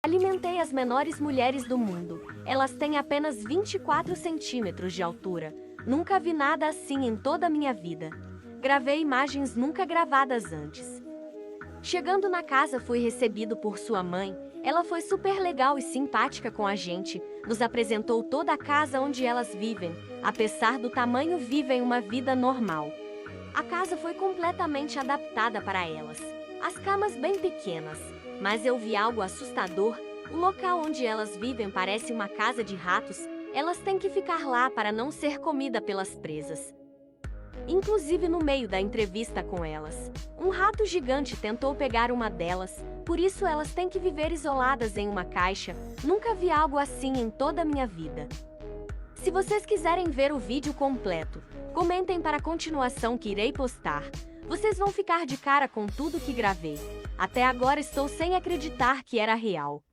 Alimentei as menores mulheres do mundo. Elas têm apenas 24 centímetros de altura. Nunca vi nada assim em toda a minha vida. Gravei imagens nunca gravadas antes. Chegando na casa, fui recebido por sua mãe. Ela foi super legal e simpática com a gente. Nos apresentou toda a casa onde elas vivem. Apesar do tamanho, vivem uma vida normal. A casa foi completamente adaptada para elas. As camas bem pequenas. Mas eu vi algo assustador. O local onde elas vivem parece uma casa de ratos. Elas têm que ficar lá para não ser comida pelas presas. Inclusive, no meio da entrevista com elas, um rato gigante tentou pegar uma delas. Por isso elas têm que viver isoladas em uma caixa. Nunca vi algo assim em toda a minha vida. Se vocês quiserem ver o vídeo completo, comentem para a continuação que irei postar. Vocês vão ficar de cara com tudo que gravei. Até agora estou sem acreditar que era real.